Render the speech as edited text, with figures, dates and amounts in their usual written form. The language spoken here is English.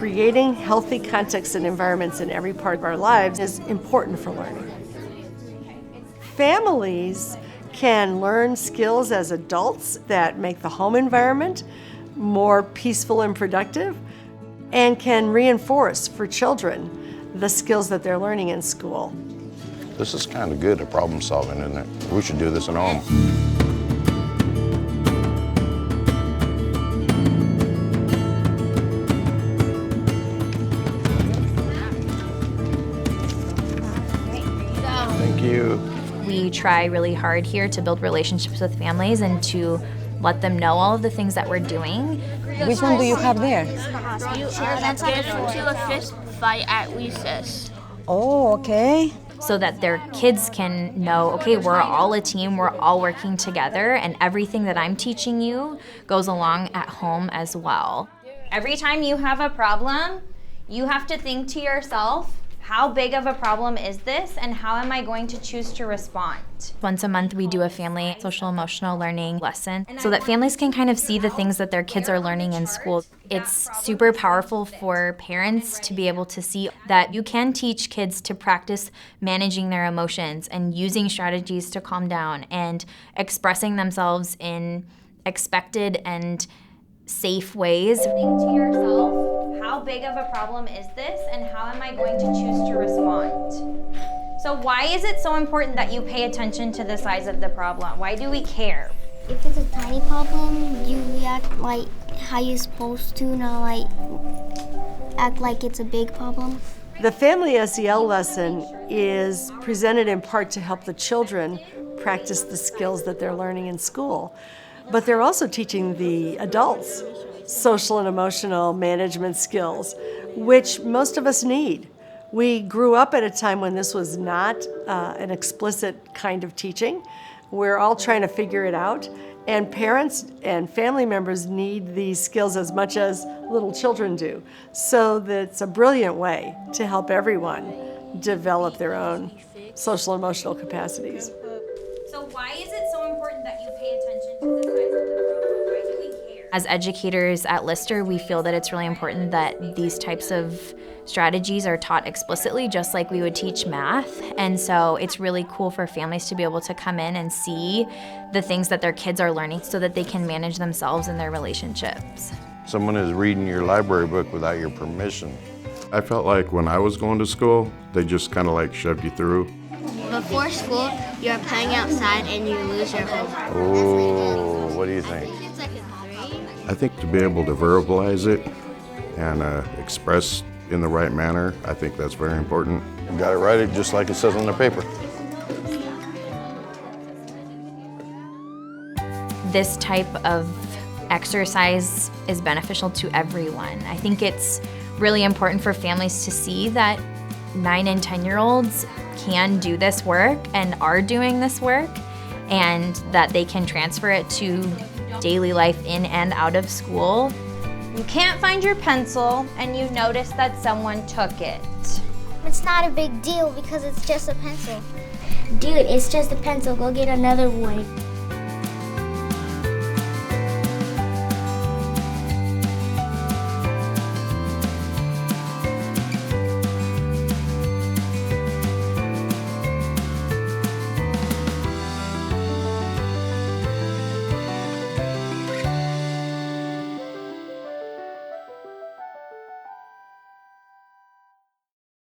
creating healthy contexts and environments in every part of our lives is important for learning. Families can learn skills as adults that make the home environment more peaceful and productive, and can reinforce for children the skills that they're learning in school. This is kind of good at problem solving, isn't it? We should do this at home. Thank you. We try really hard here to build relationships with families and to let them know all of the things that we're doing. Which one do you have there? That's like to a fist fight at recess. Oh, okay. So that their kids can know, okay, we're all a team, we're all working together, and everything that I'm teaching you goes along at home as well. Every time you have a problem, you have to think to yourself, how big of a problem is this, and how am I going to choose to respond? Once a month, we do a family social emotional learning lesson so that families can kind of see the things that their kids are learning in school. It's super powerful for parents to be able to see that you can teach kids to practice managing their emotions and using strategies to calm down and expressing themselves in expected and safe ways. Think to yourself, how big of a problem is this, and how am I going to choose to respond? So why is it so important that you pay attention to the size of the problem? Why do we care? If it's a tiny problem, you react like how you're supposed to, not like act like it's a big problem. The Family SEL lesson is presented in part to help the children practice the skills that they're learning in school. But they're also teaching the adults social and emotional management skills, which most of us need. We grew up at a time when this was not an explicit kind of teaching. We're all trying to figure it out, and parents and family members need these skills as much as little children do. So that's a brilliant way to help everyone develop their own social and emotional capacities. So why is it so important that you pay attention to the size of the problem? Why do we care? As educators at Lister, we feel that it's really important that these types of strategies are taught explicitly, just like we would teach math. And so it's really cool for families to be able to come in and see the things that their kids are learning so that they can manage themselves and their relationships. Someone is reading your library book without your permission. I felt like when I was going to school, they just kind of like shoved you through. Before school, you're playing outside and you lose your homework. Oh, what do you think? It's like a 3. I think to be able to verbalize it and express in the right manner, I think that's very important. You got to write it just like it says on the paper. This type of exercise is beneficial to everyone. I think it's really important for families to see that 9 and 10-year-olds can do this work and are doing this work, and that they can transfer it to daily life in and out of school. You can't find your pencil and you notice that someone took it. It's not a big deal because it's just a pencil. Dude, it's just a pencil. Go get another one.